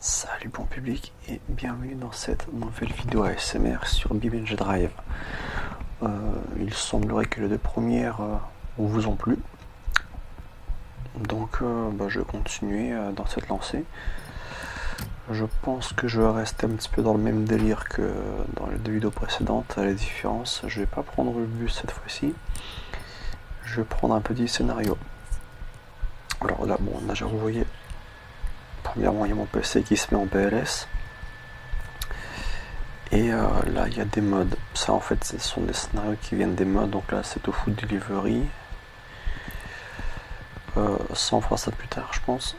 Salut bon public et bienvenue dans cette nouvelle vidéo ASMR sur BeamNG Drive. Il semblerait que les deux premières vous ont plu. Donc je vais continuer dans cette lancée. Je pense que je vais rester un petit peu dans le même délire que dans les deux vidéos précédentes. À la différence, je vais pas prendre le bus cette fois-ci. Je vais prendre un petit scénario. Alors là, bon, là, vous voyez, premièrement, il y a mon PC qui se met en PLS. Et là, il y a des modes. Ça, en fait, ce sont des scénarios qui viennent des modes. Donc là, c'est au Food Delivery. Ça, on fera ça plus tard, je pense.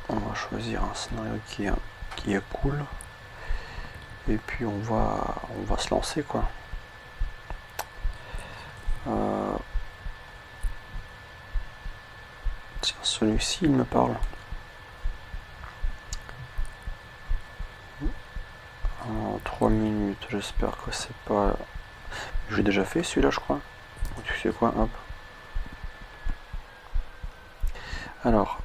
On va choisir un scénario qui est cool. Et puis, on va se lancer, quoi. Tiens, celui-ci, il me parle. En 3 minutes, j'espère que c'est pas... J'ai déjà fait celui-là, je crois. Tu sais quoi, hop. Alors,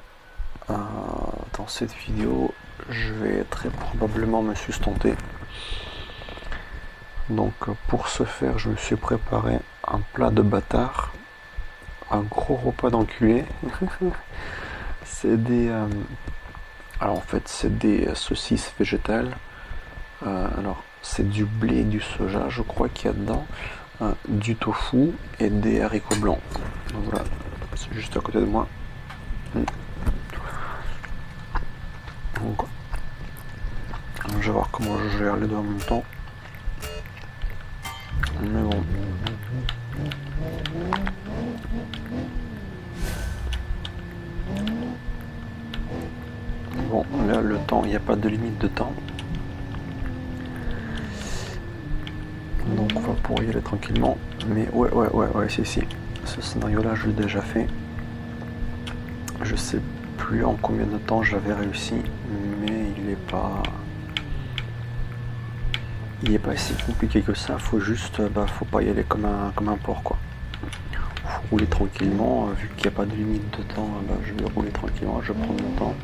dans cette vidéo, je vais très probablement me sustenter. Donc, pour ce faire, je me suis préparé un plat de bâtard. Un gros repas d'enculé. C'est des... alors, en fait, c'est des saucisses végétales. Alors, c'est du blé et du soja, je crois qu'il y a dedans. Du tofu et des haricots blancs. Donc voilà, c'est juste à côté de moi. Donc, je vais voir comment je gère les deux en même temps. Mais bon. Bon, là, le temps, il n'y a pas de limite de temps. Donc on va pouvoir y aller tranquillement. Mais ouais, si. Ce scénario-là, je l'ai déjà fait. Je sais plus en combien de temps j'avais réussi, mais il est pas si compliqué que ça. Faut juste, faut pas y aller comme un porc, quoi. Faut rouler tranquillement. Vu qu'il n'y a pas de limite de temps, je vais rouler tranquillement. Je vais prendre mon temps.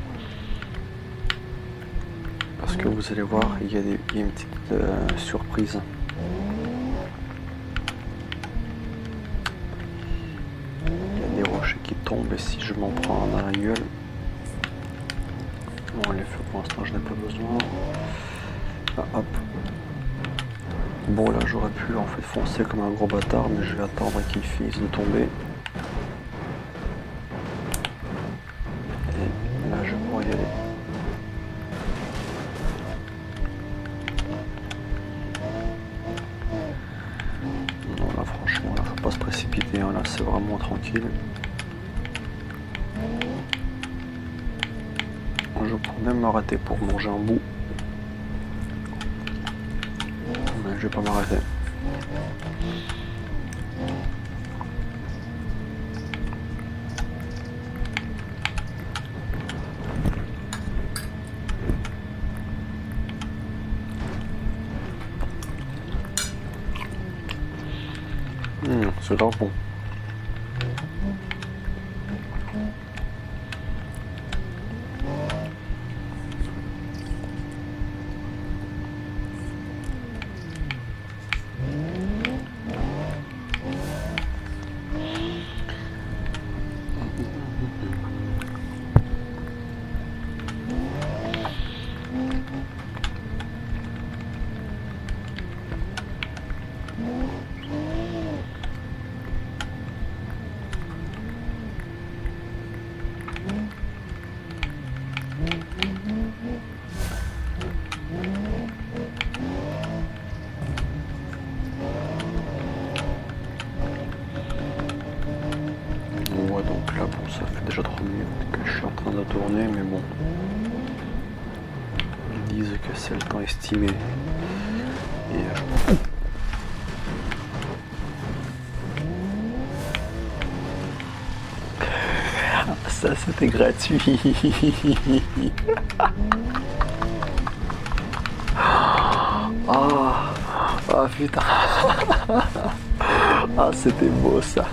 Parce que vous allez voir, il y a une petite surprise. Qui tombe, et si je m'en prends dans la gueule, bon, les feux pour l'instant je n'ai pas besoin. Hop, bon, là j'aurais pu en fait foncer comme un gros bâtard, mais je vais attendre qu'il finisse de tomber, et là je pourrais y aller. Non, là franchement, là faut pas se précipiter, hein. Là c'est vraiment tranquille. Je pourrais même m'arrêter pour manger un bout. Mais je vais pas m'arrêter. C'est grave bon. Donc là, bon, ça fait déjà 3 minutes que je suis en train de tourner, mais bon, ils disent que c'est le temps estimé. Et ça, c'était gratuit. Ah putain. Ah, c'était beau ça.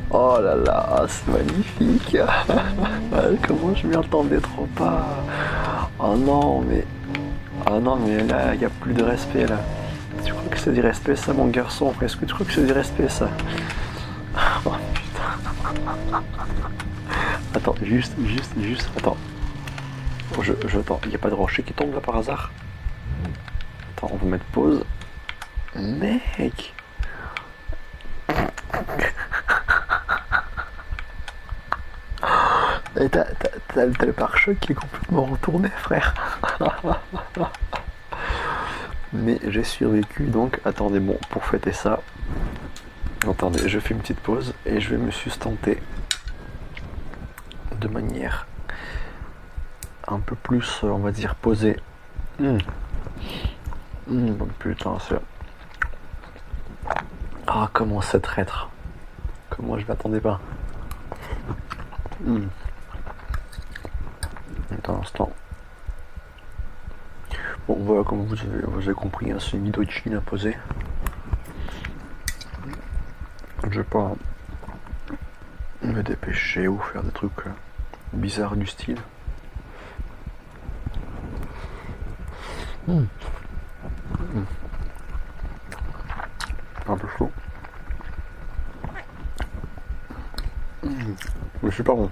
Oh là là, c'est magnifique. Comment je m'y attendais trop pas. Oh non, mais... Ah non, mais là, il n'y a plus de respect, là. Tu crois que c'est du respect, ça, mon garçon? Est-ce que tu crois que c'est du respect, ça? Oh putain. Attends, juste, attends. Attends, il n'y a pas de rocher qui tombe là par hasard? Attends, on va mettre pause. Mec! Et t'as le pare-choc qui est complètement retourné, frère. Mais j'ai survécu, donc attendez, bon, pour fêter ça, attendez, je fais une petite pause et je vais me sustenter de manière un peu plus, on va dire, posée. Putain, c'est... Ah, comment c'est traître. Comment je m'attendais pas. Attends un instant. Bon, voilà, comme vous avez compris, hein, c'est une vidéo de Chine à poser. Je vais pas me dépêcher ou faire des trucs bizarres du style. Un peu chaud. Mais super bon.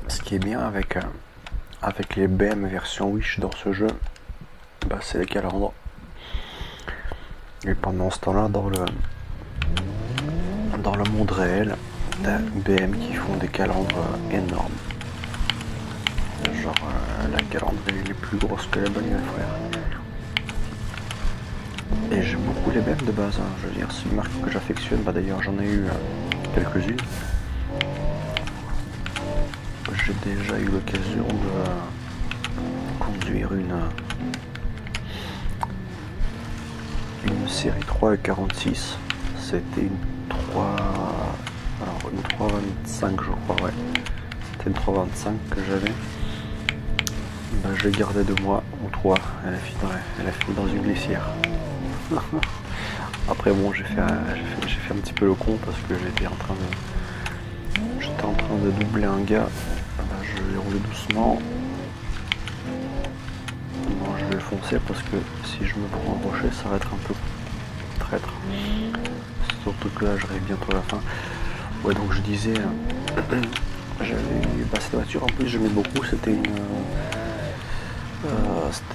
Ce qui est bien avec les BM version Wish dans ce jeu, bah, c'est les calandres. Et pendant ce temps-là, dans le monde réel, t'as BM qui font des calandres énormes. Genre la calandre est plus grosse que la bagnole, frère. Et j'aime beaucoup les BM de base, hein. Je veux dire, c'est une marque que j'affectionne. Bah, d'ailleurs, j'en ai eu quelques-unes. J'ai déjà eu l'occasion de conduire une série 3 46. C'était une 325, je crois, ouais. C'était une 325 que j'avais. Bah, je l'ai gardée de moi ou 3. Elle a fini dans une glissière. Après bon, j'ai fait un petit peu le con parce que j'étais en train de doubler un gars. Bah, je vais rouler doucement. Bon, je vais foncer parce que si je me prends un rocher, ça va être un peu traître. Surtout que là, j'arrive bientôt à la fin. Ouais, donc je disais, j'avais eu cette voiture en plus, j'aimais beaucoup. C'était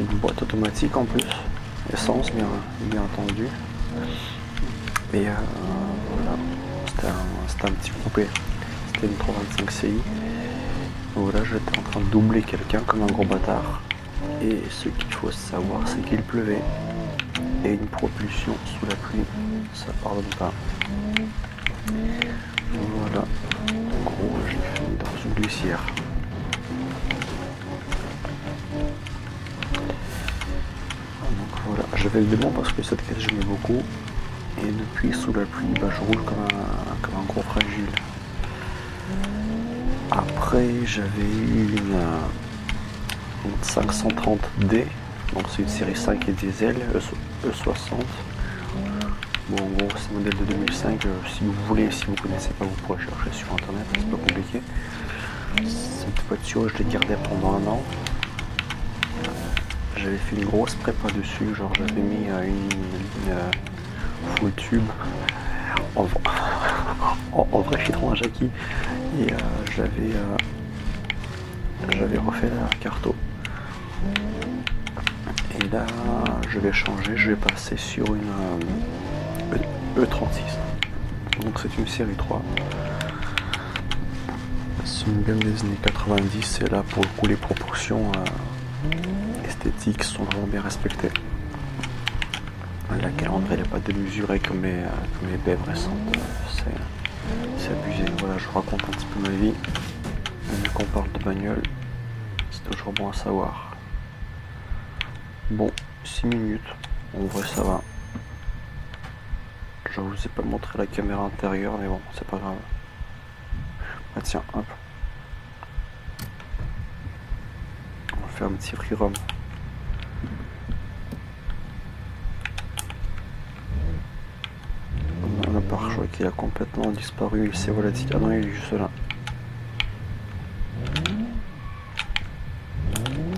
une boîte automatique en plus, essence bien entendu. Et voilà, c'était un petit coupé. C'était une 325 CI. Voilà, j'étais en train de doubler quelqu'un comme un gros bâtard. Et ce qu'il faut savoir, c'est qu'il pleuvait. Et une propulsion sous la pluie, ça pardonne pas. Voilà, en gros, je l'ai fini dans une glissière. Donc voilà, j'avais le démon parce que cette caisse j'aimais beaucoup. Et depuis sous la pluie, bah, je roule comme un gros fragile. Après, j'avais eu une 530D, donc c'est une série 5 et diesel, E60. Bon, en gros, c'est un modèle de 2005. Si vous voulez, si vous connaissez pas, vous pourrez chercher sur internet, c'est pas compliqué. Cette voiture, je l'ai gardée pendant un an. J'avais fait une grosse prépa dessus, genre j'avais mis une full tube. En vrai, je suis trop un Jackie. Et j'avais refait la carto. Et là, je vais changer, je vais passer sur une E36. Donc c'est une série 3. C'est une gamme des années 90 et là pour le coup les proportions esthétiques sont vraiment bien respectées. La calandre elle n'est pas démesurée comme mes BM récentes. C'est abusé. Voilà, je raconte un petit peu ma vie. Vu qu'on parle de bagnole, c'est toujours bon à savoir. Bon, 6 minutes. En vrai ça va. Je vous ai pas montré la caméra intérieure, mais bon, c'est pas grave. Ah tiens, hop. On va faire un petit free roam. On a le pare-choix qui a complètement disparu, il s'est volatilisé. Ah non, il est juste là.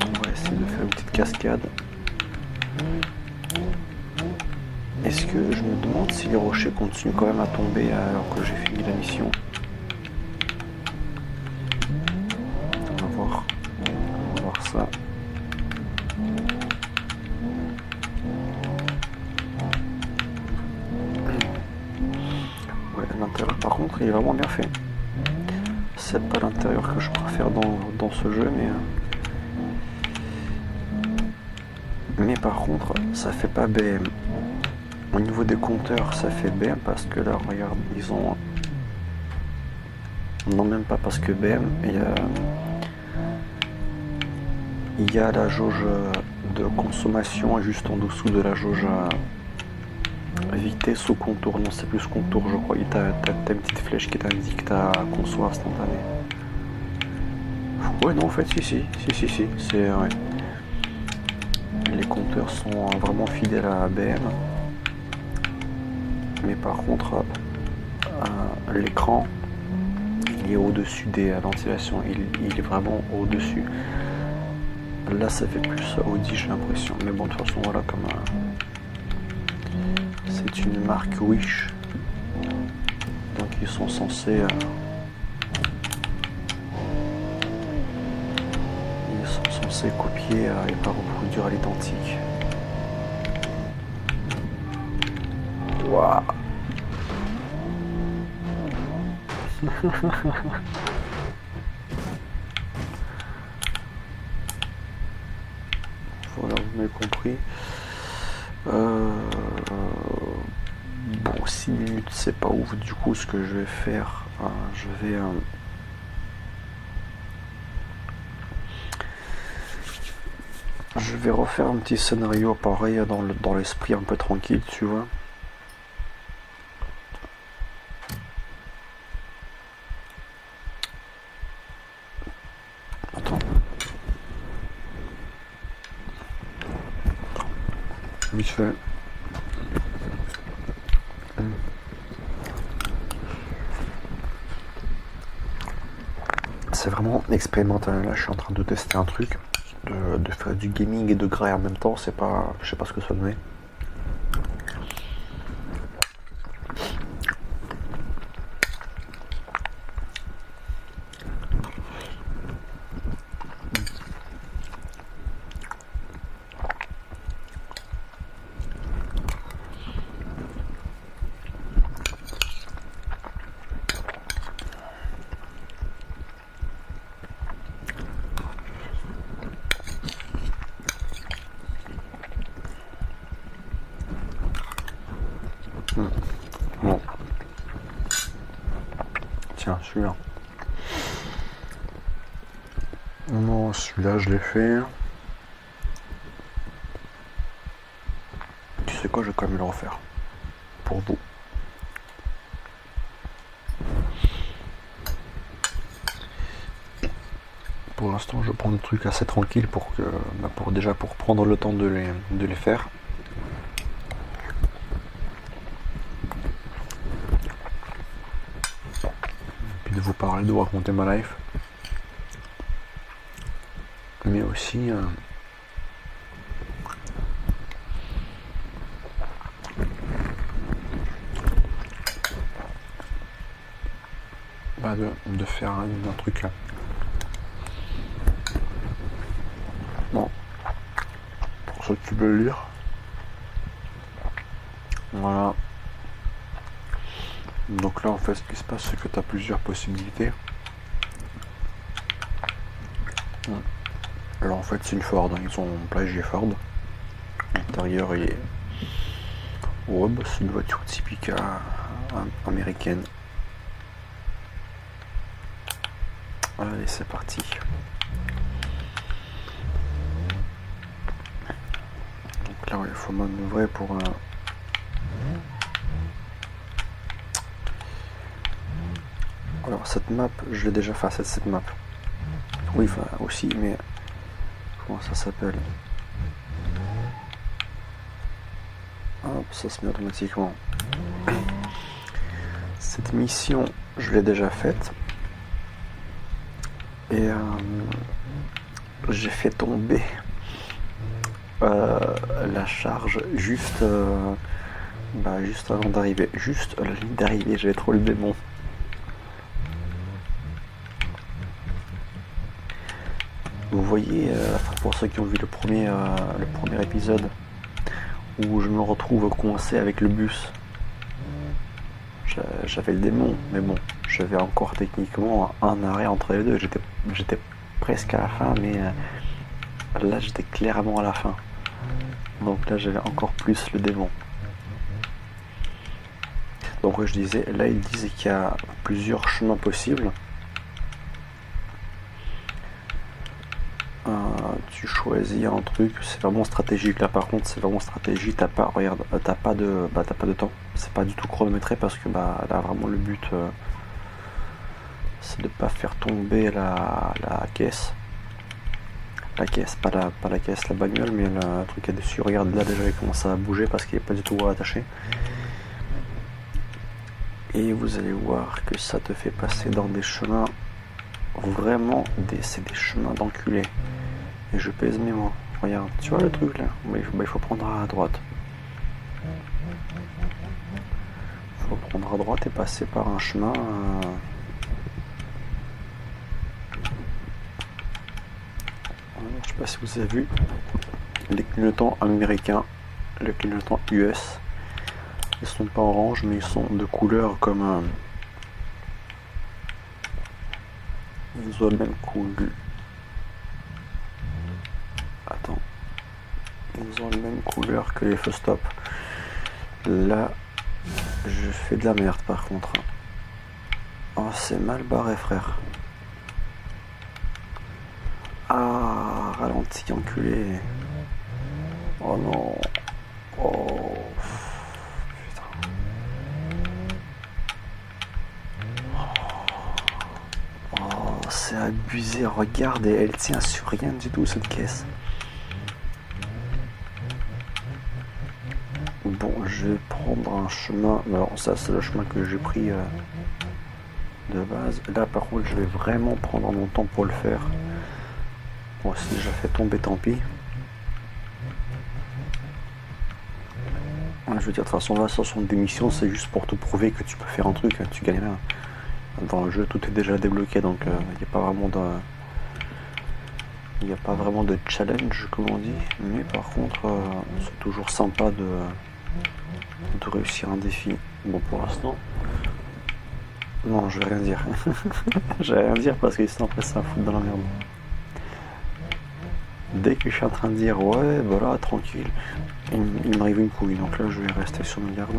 On va essayer de faire une petite cascade. Est-ce que je me demande si les rochers continuent quand même à tomber alors que j'ai fini la mission? On va voir ça. Ouais, l'intérieur par contre il est vraiment bien fait. C'est pas l'intérieur que je préfère dans ce jeu, mais par contre ça fait pas BM. Au niveau des compteurs ça fait BM parce que là regarde, ils ont... Non, même pas parce que BM, il y a la jauge de consommation juste en dessous de la jauge vitesse ou contour. Non, c'est plus contour, je crois. T'as une petite flèche qui t'indique ta conso instantanée. Ouais, non, en fait, si. C'est, ouais. Les compteurs sont vraiment fidèles à BM. Mais par contre, l'écran, il est au-dessus des ventilations. Il est vraiment au-dessus. Là, ça fait plus Audi, j'ai l'impression. Mais bon, de toute façon, voilà, comme c'est une marque Wish. Donc, ils sont censés... copier et pas reproduire à l'identique. Waouh. Voilà, vous m'avez compris. Bon, 6 minutes, c'est pas ouf. Du coup, ce que je vais faire, je vais refaire un petit scénario pareil dans l'esprit un peu tranquille, tu vois. Attends. Vite fait. C'est vraiment expérimental. Là, je suis en train de tester un truc. De faire du gaming et de grailler en même temps, c'est pas, je sais pas ce que ça donnait. Bon. Tiens, celui-là. Non, celui-là, je l'ai fait. Tu sais quoi, je vais quand même le refaire. Pour vous. Pour l'instant, je prends le truc assez tranquille pour prendre le temps de les faire. Puis de vous parler, de vous raconter ma life. Mais aussi de faire un truc là. Bon, pour ceux qui veulent lire, voilà. Donc là, en fait, ce qui se passe, c'est que tu as plusieurs possibilités. Alors en fait, c'est une Ford, ils ont plagié Ford. L'intérieur est robe, c'est une voiture typique américaine. Allez, c'est parti. Donc là, il faut manœuvrer pour Alors cette map, je l'ai déjà fait cette map. Oui, enfin aussi, mais comment ça s'appelle? Hop, ça se met automatiquement. Cette mission, je l'ai déjà faite. Et j'ai fait tomber la charge juste avant d'arriver. Juste à la ligne d'arrivée, j'avais trop le démon. Vous voyez, pour ceux qui ont vu le premier épisode, où je me retrouve coincé avec le bus. J'avais le démon, mais bon, j'avais encore techniquement un arrêt entre les deux. J'étais presque à la fin, mais là j'étais clairement à la fin. Donc là j'avais encore plus le démon. Donc je disais, là ils disent qu'il y a plusieurs chemins possibles. Tu choisis un truc, c'est vraiment stratégique. Là par contre c'est vraiment stratégique. T'as pas de temps. C'est pas du tout chronométré parce que là vraiment le but c'est de pas faire tomber la caisse. La caisse, pas la caisse, la bagnole, mais le truc est dessus. Regarde là déjà il commence à bouger parce qu'il n'est pas du tout attaché. Et vous allez voir que ça te fait passer dans des chemins vraiment c'est des chemins d'enculés. Et je pèse mes mots. Regarde, tu vois le truc là? Il faut prendre à droite. Il faut prendre à droite et passer par un chemin. Je sais pas si vous avez vu les clignotants américains, les clignotants US. Ils sont pas orange, mais ils sont de couleur comme ils ont la même couleur. Attends. Ils ont la même couleur que les feux stop. Là, je fais de la merde par contre. Oh, c'est mal barré, frère. Ah, ralenti, enculé. Oh non. Oh. Putain. Oh, c'est abusé. Regarde, elle tient sur rien du tout, cette caisse. Bon, je vais prendre un chemin. Alors, ça, c'est le chemin que j'ai pris de base. Là, par contre, je vais vraiment prendre mon temps pour le faire. Bon, si je fais tomber, tant pis. Je veux dire, de toute façon, là, ce sont des missions, c'est juste pour te prouver que tu peux faire un truc, tu gagnes rien. Dans le jeu, tout est déjà débloqué, donc il n'y a pas vraiment de... Il n'y a pas vraiment de challenge, comme on dit, mais par contre, c'est toujours sympa de réussir un défi. Bon, pour l'instant, non, je vais rien dire. Je vais rien dire parce qu'ils sont après ça à foutre dans la merde. Dès que je suis en train de dire ouais, voilà, tranquille, il m'arrive une couille, donc là je vais rester sur mes gardes.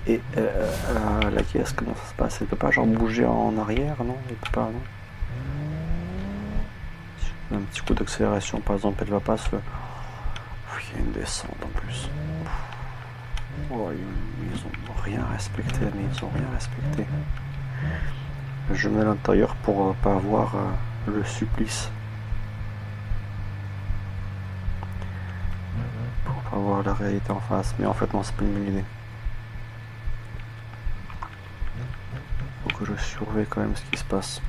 Et la caisse, comment ça se passe? Elle peut pas genre bouger en arrière, non? Elle peut pas, non? Un petit coup d'accélération, par exemple, elle va pas se... Il y a une descente en plus. Oh, ils ont rien respecté, mais ils ont rien respecté. Je mets à l'intérieur pour pas avoir le supplice. Pour pas avoir la réalité en face. Mais en fait, non, c'est pas une bonne idée. Faut que je surveille quand même ce qui se passe.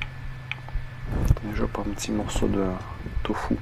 Je prends un petit morceau de tofu.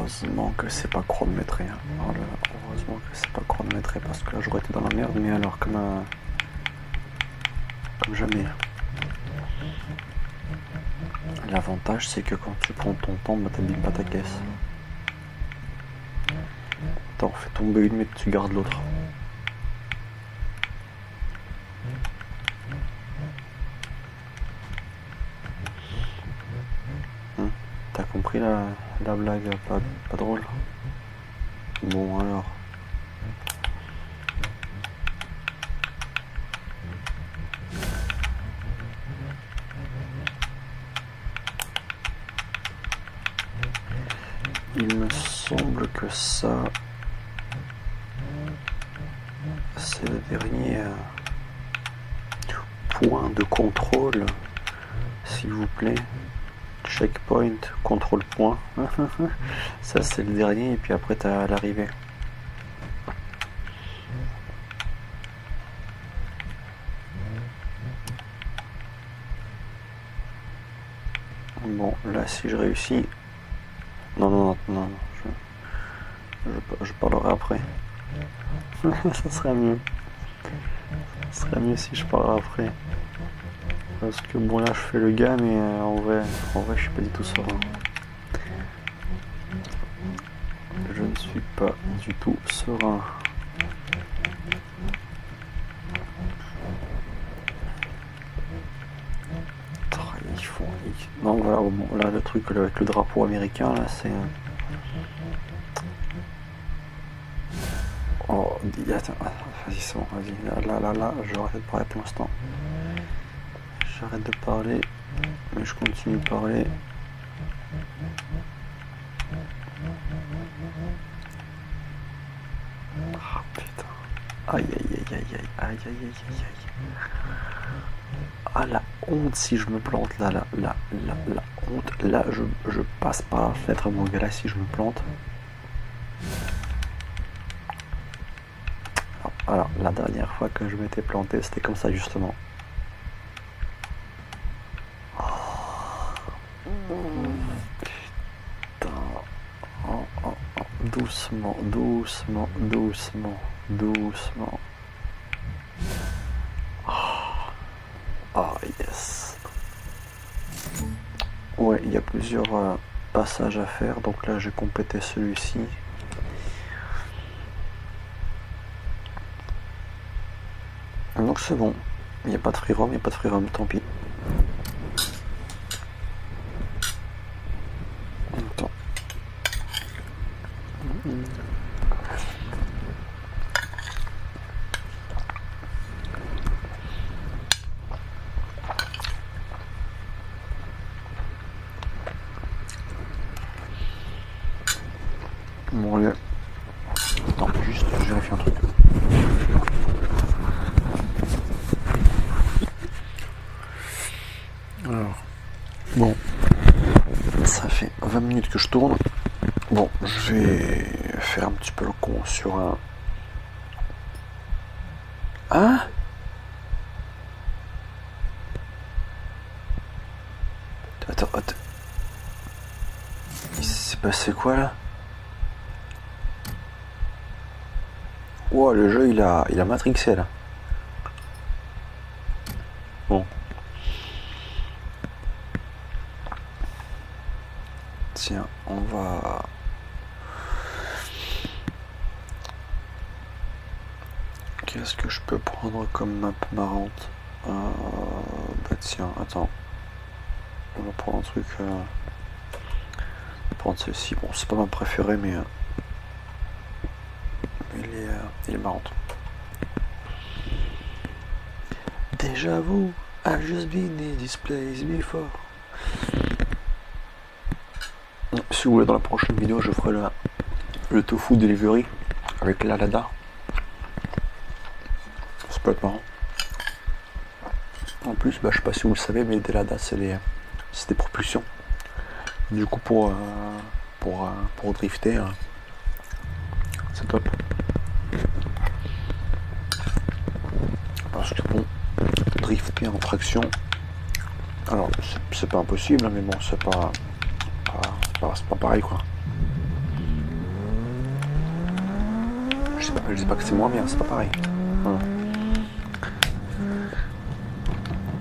Heureusement que c'est pas chronométré. Hein. Oh là là, heureusement que c'est pas chronométré parce que là j'aurais été dans la merde, mais alors comme jamais. L'avantage c'est que quand tu prends ton temps, bah, t'abîmes pas ta caisse. T'en fais tomber une mais tu gardes l'autre. T'as compris la blague pas drôle? Bon alors. Il me semble que ça, c'est le dernier point de contrôle, s'il vous plaît. Checkpoint, contrôle point. Ça c'est le dernier et puis après t'as l'arrivée. Bon, là si je réussis... Non, je parlerai après. Ça serait mieux. Ça serait mieux si je parlerai après. Parce que bon là je fais le gars mais en vrai je suis pas du tout serein. Je ne suis pas du tout serein. Donc voilà, bon, là le truc avec le drapeau américain là c'est... Oh, attends, vas-y c'est bon, vas-y, là, j'arrête de parler pour l'instant. J'arrête de parler, mais je continue de parler. Ah putain. Aïe. Ah la honte si je me plante là, la honte. Là je passe par la fenêtre mon gars là si je me plante. Alors la dernière fois que je m'étais planté c'était comme ça justement. Putain. Oh. Doucement. Ah yes. Ouais, il y a plusieurs passages à faire, donc là j'ai complété celui-ci. Donc c'est bon, il n'y a pas de free roam, tant pis. Attends. Bon allez. Attends, juste je vérifie un truc. Alors, bon, ça fait 20 minutes que je tourne. Bon, je vais faire un petit peu le con sur un... Hein? Attends. Il s'est passé quoi là? Wow, le jeu il a matrixé là. Bon. Tiens, on va... Qu'est-ce que je peux prendre comme map marrante? Bah tiens, attends. On va prendre un truc... prendre celle-ci. Bon, c'est pas ma préférée, mais... il est marrante. Déjà vous, I've just been in this place before. Si vous voulez, dans la prochaine vidéo, je ferai le tofu delivery avec la Lada. Ça peut être marrant. En plus, bah, je sais pas si vous le savez, mais des Lada, c'est des propulsions. Du coup, pour drifter, c'est top. Parce que bon, drifter en traction, alors c'est pas impossible, mais bon, c'est pas pareil quoi. je dis pas que c'est moins bien, c'est pas pareil. Voilà.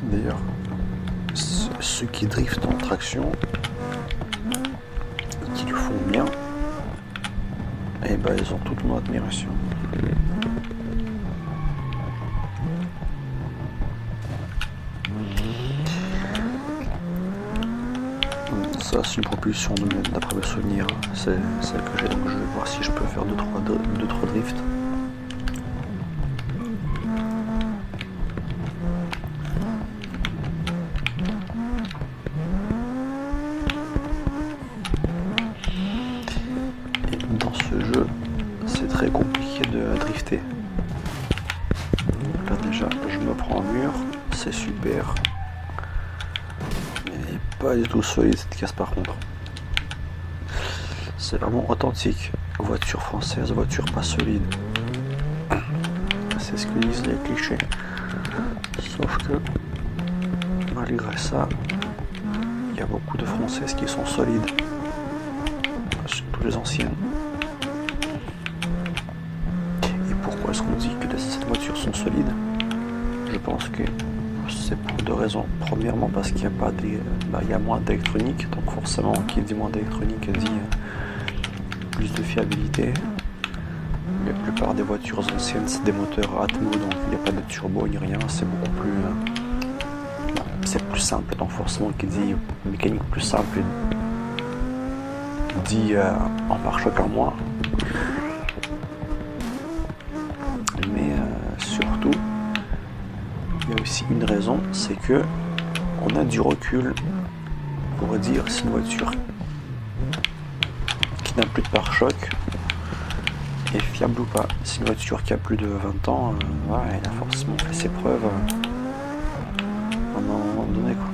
D'ailleurs, ceux qui driftent en traction, qui le font bien, et ben ils ont toute mon admiration. Ça c'est une propulsion d'après mes souvenirs, c'est celle que j'ai, donc je vais voir si je peux faire 2-3 drifts. Et dans ce jeu, c'est très compliqué de drifter. Là déjà, je me prends un mur, c'est super. Pas du tout solide cette caisse par contre. C'est vraiment authentique. Voiture française, voiture pas solide. C'est ce que disent les clichés. Sauf que malgré ça, il y a beaucoup de françaises qui sont solides. Surtout les anciennes. Et pourquoi est-ce qu'on dit que ces voitures sont solides? Je pense que c'est pour deux raisons. Premièrement parce qu'il y a pas il y a moins d'électronique, donc forcément qui dit moins d'électronique dit plus de fiabilité. La plupart des voitures anciennes c'est des moteurs Atmo, donc il n'y a pas de turbo ni rien, c'est beaucoup plus c'est plus simple, donc forcément qui dit mécanique plus simple dit en pare-choc en moins. Mais surtout il y a aussi une raison, c'est que on a du recul pour dire si une voiture qui n'a plus de pare-choc est fiable ou pas. Si une voiture qui a plus de 20 ans, elle a forcément fait ses preuves à un moment donné, quoi.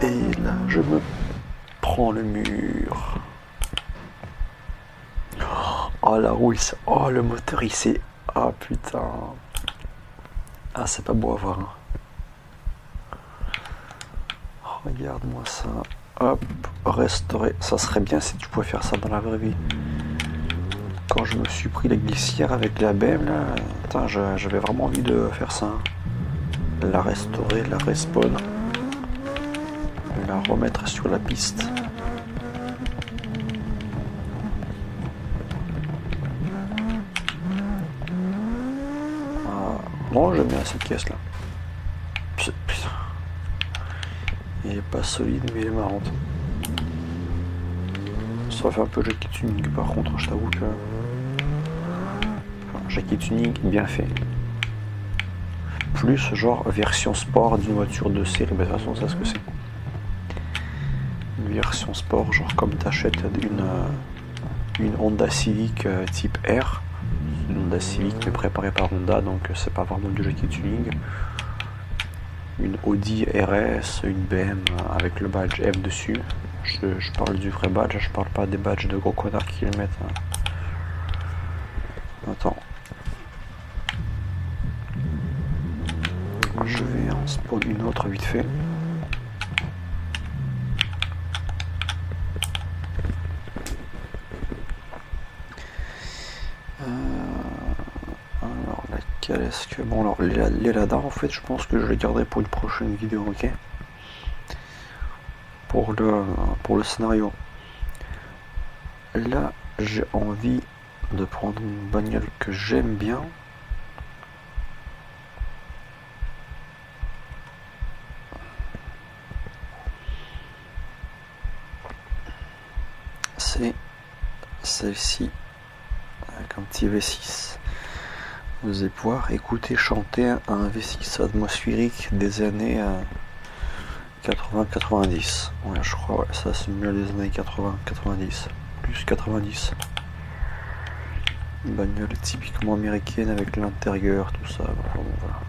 Et là, je me prends le mur. Oh la roue, oh le moteur il s'est... Ah putain. Ah c'est pas beau à voir. Hein. Regarde-moi ça. Hop, restaurer. Ça serait bien si tu pouvais faire ça dans la vraie vie. Quand je me suis pris la glissière avec la BM là, putain, j'avais vraiment envie de faire ça. La restaurer, la respawn. La remettre sur la piste. Bon, j'aime bien cette caisse là. Putain. Il est pas solide mais il est marrant. Ça fait un peu Jackie Tuning par contre, je t'avoue que... Enfin, Jackie Tuning bien fait. Plus genre version sport d'une voiture de série, de toute façon c'est ce que c'est. Une version sport, genre comme t'achètes une Honda Civic type R. Une Honda Civic mais préparée par Honda, donc c'est pas vraiment du Jackie Tuning. Une Audi RS, une BM avec le badge M dessus. Je parle du vrai badge, je parle pas des badges de gros connards qui le mettent. Attends. Je vais en spawn une autre vite fait. Alors laquelle est-ce que... Bon alors les radars en fait je pense que je les garderai pour une prochaine vidéo, ok. Pour le scénario. Là j'ai envie de prendre une bagnole que j'aime bien. C'est celle-ci avec un petit V6. Vous allez pouvoir écouter chanter un V6 atmosphérique des années 80-90. Ouais, je crois, ouais, ça c'est mieux des années 80-90. Plus 90. Une bagnole typiquement américaine avec l'intérieur, tout ça. Bon, voilà.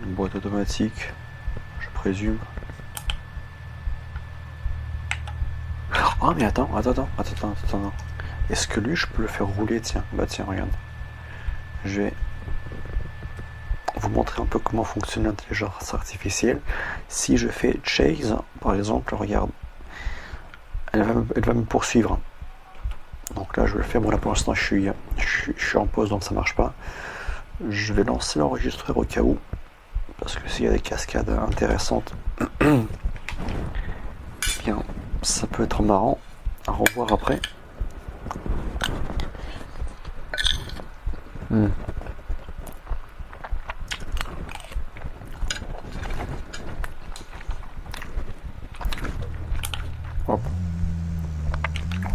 Une boîte automatique, je présume. Oh mais attends. Est-ce que lui, je peux le faire rouler? Tiens, bah tiens, regarde. Je vais vous montrer un peu comment fonctionne l'intelligence artificielle. Si je fais chase, par exemple, regarde, elle va me poursuivre. Donc là, je vais le faire. Bon, là pour l'instant, je suis en pause, donc ça marche pas. Je vais lancer l'enregistreur au cas où, parce que s'il y a des cascades intéressantes, bien, ça peut être marrant à revoir après. Hop.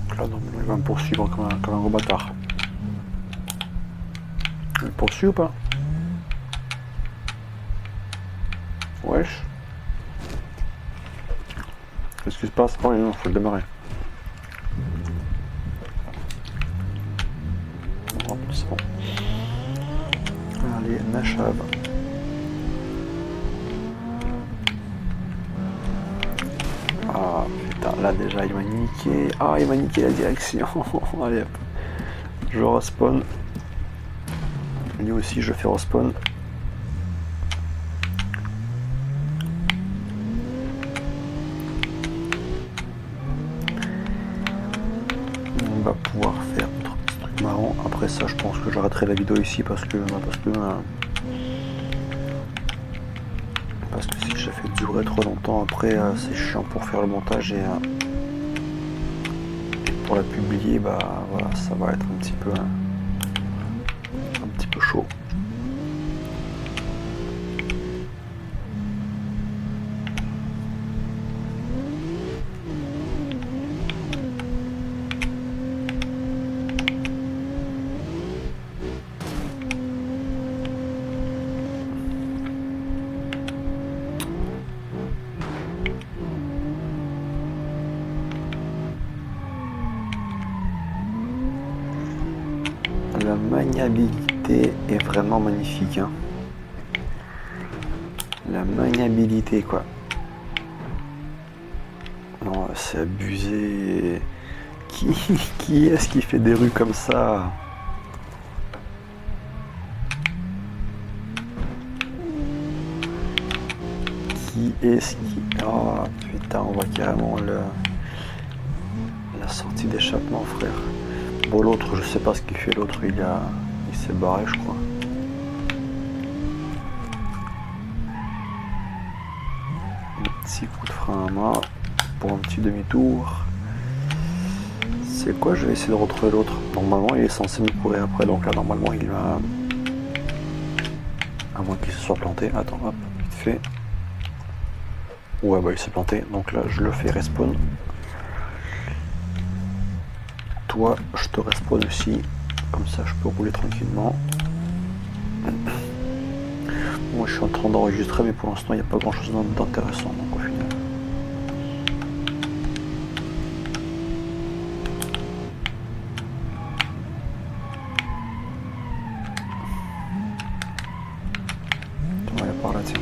Donc là, normalement, il va me poursuivre comme un gros bâtard. Il me poursuit ou pas? Wesh. Qu'est-ce qui se passe? Oh non, faut le démarrer. Hop, c'est bon. Allez, Nashab. Ah putain, là déjà il m'a niqué. Ah, il m'a niqué la direction. Allez hop. Je respawn. Lui aussi je fais respawn. On va pouvoir faire d'autres petits trucs marrants. Après ça, je pense que j'arrêterai la vidéo ici parce que si je la fais durer trop longtemps après, c'est chiant pour faire le montage et pour la publier, bah voilà, ça va être un petit peu chaud. La maniabilité est vraiment magnifique, hein. La maniabilité, quoi. Non, c'est abusé. Qui est-ce qui fait des rues comme ça? Qui est-ce qui... Oh putain, on voit carrément la sortie d'échappement, frère. Bon, l'autre, je sais pas ce qu'il fait. L'autre, il s'est barré, je crois. Un petit coup de frein à main pour un petit demi-tour. C'est quoi? Je vais essayer de retrouver l'autre. Normalement, il est censé me courir après. Donc là, normalement, il va... À moins qu'il se soit planté. Attends, hop, vite fait. Ouais, bah il s'est planté. Donc là, je le fais respawn. Toi, je te respawn aussi. Comme ça, je peux rouler tranquillement. Moi, je suis en train d'enregistrer, mais pour l'instant, il n'y a pas grand-chose d'intéressant. Donc au final... On va aller par là, tiens.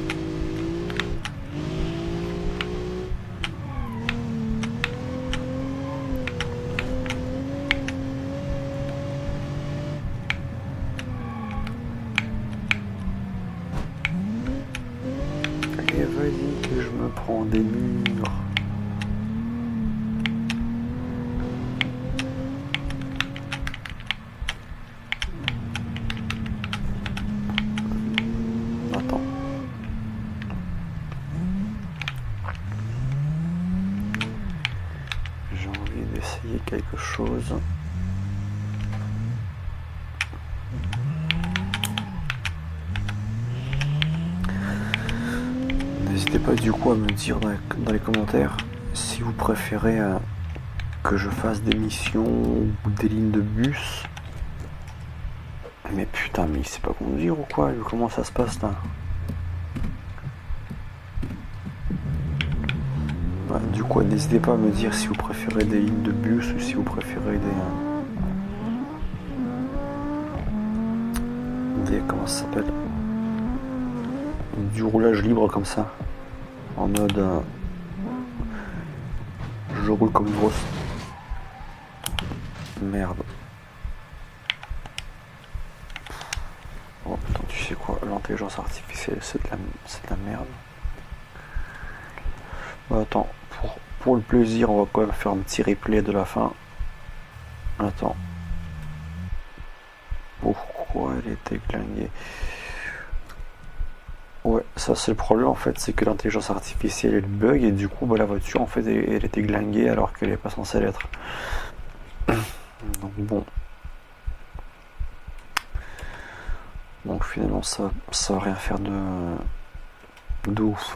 Et vas-y que je me prends des murs. Attends. J'ai envie d'essayer quelque chose. N'hésitez pas du coup à me dire dans les commentaires si vous préférez que je fasse des missions ou des lignes de bus. Mais putain, mais il sait pas conduire ou quoi? Comment ça se passe là? Ouais, du coup, n'hésitez pas à me dire si vous préférez des lignes de bus ou si vous préférez des comment ça s'appelle? Du roulage libre comme ça. En mode je roule comme une grosse. Merde. Oh putain, tu sais quoi, l'intelligence artificielle c'est de la merde. Bah, attends, pour le plaisir, on va quand même faire un petit replay de la fin. Attends. Pourquoi elle était glinguée? Ouais, ça c'est le problème en fait, c'est que l'intelligence artificielle elle bug et du coup bah, la voiture en fait elle était glinguée alors qu'elle n'est pas censée l'être. Donc bon. Donc finalement ça va rien faire de ouf.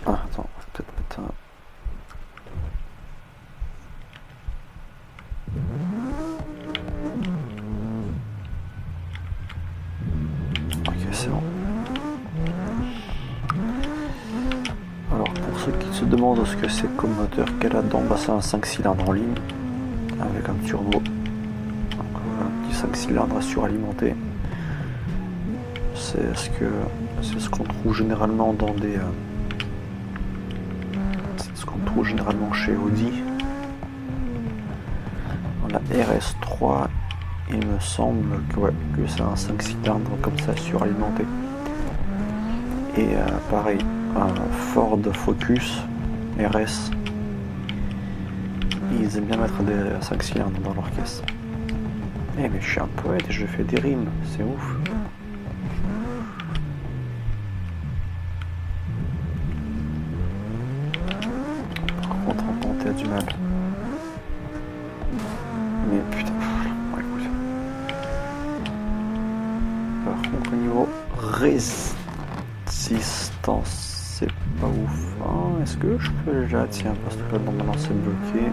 Ah attends, je vais peut-être mettre un... Ok, c'est bon. Alors pour ceux qui se demandent ce que c'est comme moteur qu'elle a dedans, bah, c'est un 5 cylindres en ligne avec un turbo. Donc, un petit 5 cylindres suralimenté. C'est ce qu'on trouve généralement dans des... c'est ce qu'on trouve généralement chez Audi. Dans la RS3, il me semble que c'est un 5 cylindres comme ça suralimenté. Et pareil, un Ford Focus RS, ils aiment bien mettre des 5 cylindres dans leur caisse. Eh mais je suis un poète et je fais des rimes, c'est ouf. Par contre en compte, du mal. Mais putain, ouais, écoute. Par contre au niveau résistance, c'est pas ouf. Hein. Est-ce que je peux déjà... Tiens, parce que là maintenant c'est bloqué.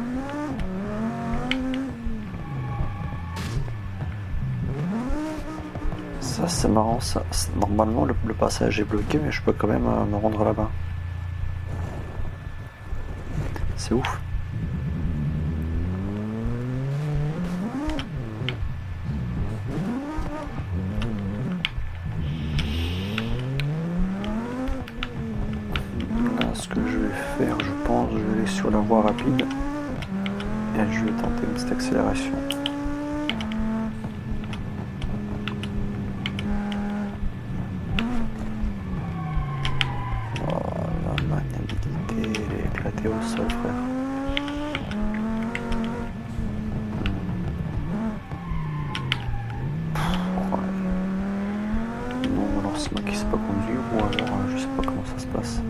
Ça c'est marrant, ça. Normalement le passage est bloqué mais je peux quand même me rendre là-bas. C'est ouf. Là, ce que je vais faire, je pense, je vais aller sur la voie rapide et je vais tenter une petite accélération. Oh, la maniabilité, elle est éclatée au sol, frère. C'est moi qui sais pas conduire ou alors je sais pas comment ça se passe.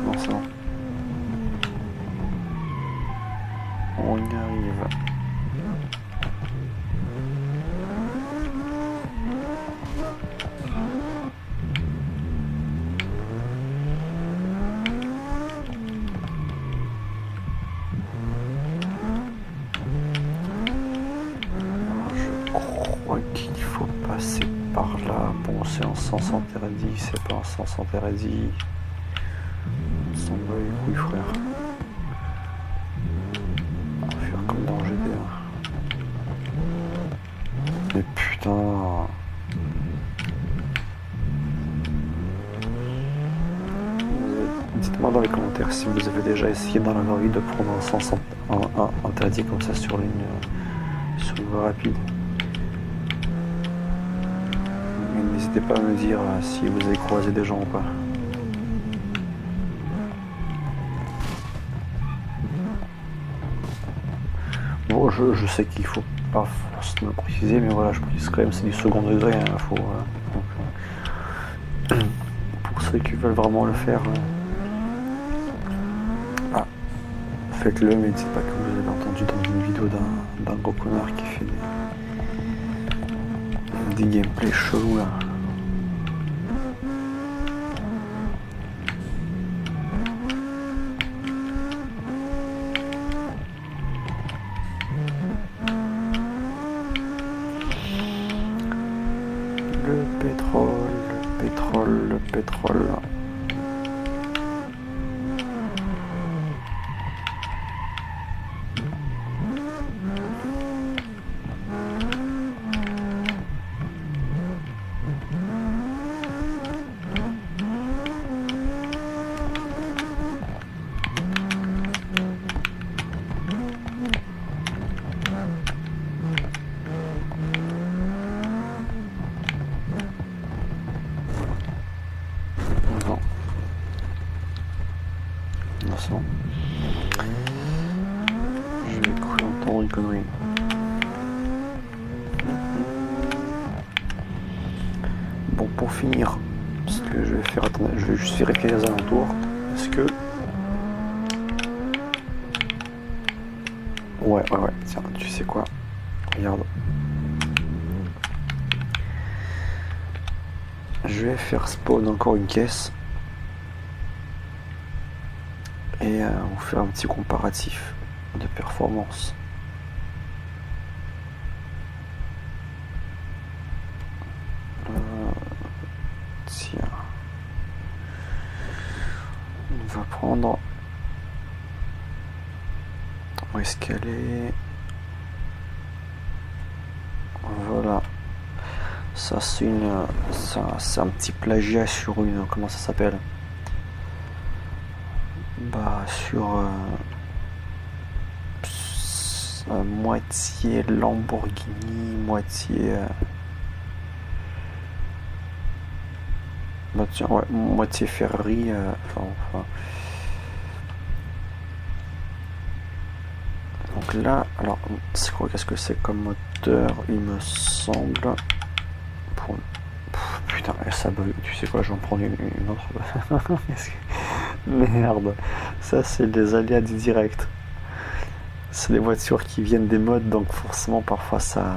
Non, c'est bon. On y arrive. Qu'il faut passer par là. Bon, c'est un sens interdit, c'est pas un sens interdit. On s'en bat les couilles, frère. On va faire comme dans GTA. Mais putain. Dites-moi dans les commentaires si vous avez déjà essayé dans la vie de prendre un sens interdit comme ça sur une voie rapide. N'hésitez pas à me dire si vous avez croisé des gens ou pas. Bon, je sais qu'il faut pas forcément préciser, mais voilà, je précise quand même, c'est du second degré. Hein, faut, donc, pour ceux qui veulent vraiment le faire, faites-le, mais dites pas que vous avez entendu dans une vidéo d'un gros connard qui fait des gameplays chelous là. Le pétrole. finir, ce que je vais faire, attendez, je vais juste vérifier les alentours. Est-ce que... Ouais, tiens, tu sais quoi? Regarde. Je vais faire spawn encore une caisse. Et on fait un petit comparatif de performance. Tiens. On va prendre... Où est-ce qu'elle est? Voilà. Ça c'est c'est un petit plagiat sur une... Comment ça s'appelle? Bah sur... moitié Lamborghini, moitié... bah tiens, ouais, moitié Ferrari, enfin. Donc là, alors, c'est quoi, qu'est-ce que c'est comme moteur, il me semble. Putain, ça bug, tu sais quoi, j'en prends une autre. Merde, ça c'est les aléas du direct. C'est des voitures qui viennent des modes, donc forcément parfois ça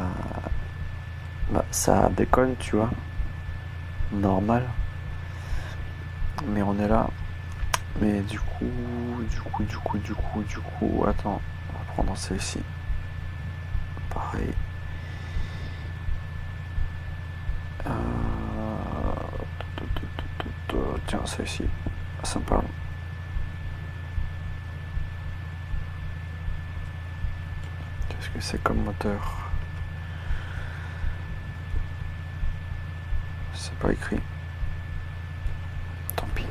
déconne, tu vois. Normal. Mais on est là. Mais du coup, attends, on va prendre celle-ci. Pareil. Tiens, celle-ci, sympa. Qu'est-ce que c'est comme moteur? C'est pas écrit. Tant pis.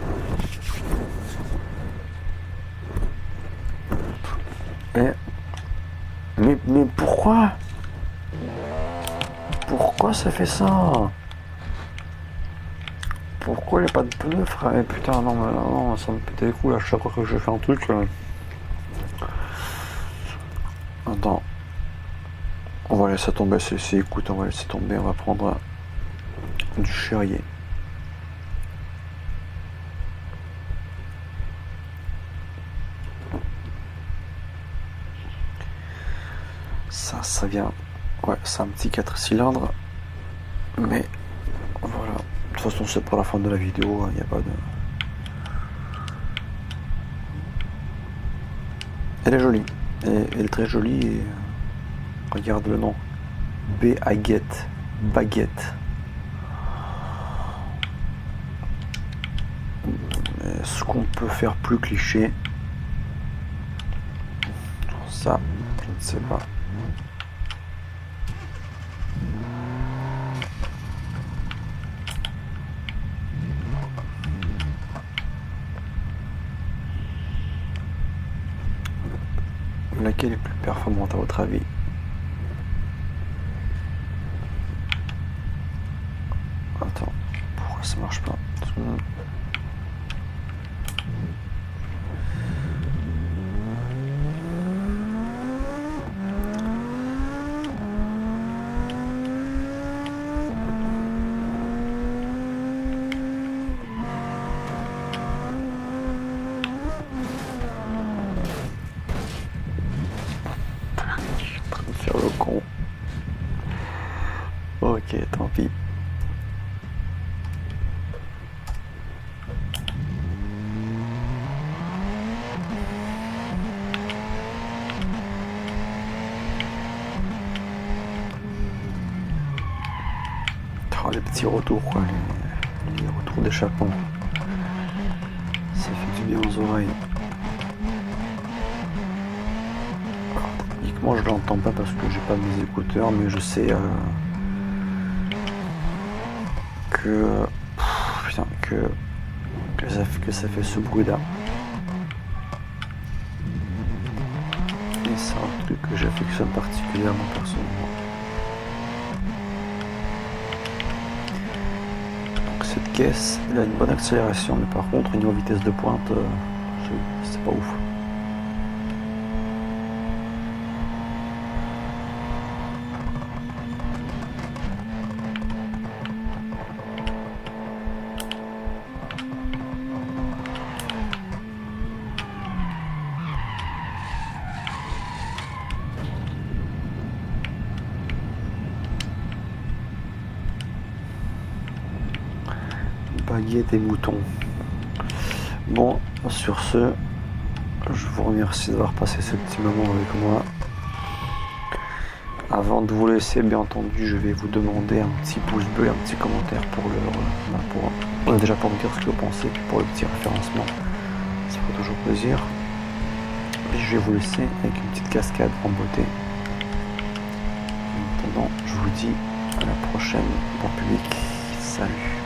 Mais pourquoi? Pourquoi ça fait ça? Pourquoi il n'y a pas de pneus, frère? Putain, non, ça me pète les couilles à chaque fois que je fais un truc. Attends. On va laisser tomber celle-ci. Écoute, on va laisser tomber. On va prendre du Cherrier. Ça vient. Ouais, c'est un petit 4 cylindres. Mais voilà. De toute façon, c'est pour la fin de la vidéo. Il n'y a pas de. Elle est jolie. Elle est très jolie. Et... regarde le nom. Baguette. Est-ce qu'on peut faire plus cliché? Ça, je ne sais pas. Laquelle est plus performante à votre avis? Attends, pourquoi ça marche pas? Faire le con. Ok, tant pis. Oh, les petits retours, quoi, les retours d'échappement. Ça fait du bien aux oreilles. Moi je l'entends pas parce que j'ai pas mes écouteurs, mais je sais que ça fait ce bruit là. Et c'est un truc que j'affectionne particulièrement personnellement. Donc cette caisse, elle a une bonne accélération, mais par contre niveau vitesse de pointe, c'est pas ouf. baguer des moutons. Bon, sur ce, je vous remercie d'avoir passé ce petit moment avec moi. Avant de vous laisser, bien entendu, je vais vous demander un petit pouce bleu et un petit commentaire pour déjà pour me dire ce que vous pensez, puis pour le petit référencement, ça fait toujours plaisir. Et je vais vous laisser avec une petite cascade en beauté. En attendant, je vous dis à la prochaine, bon public, salut.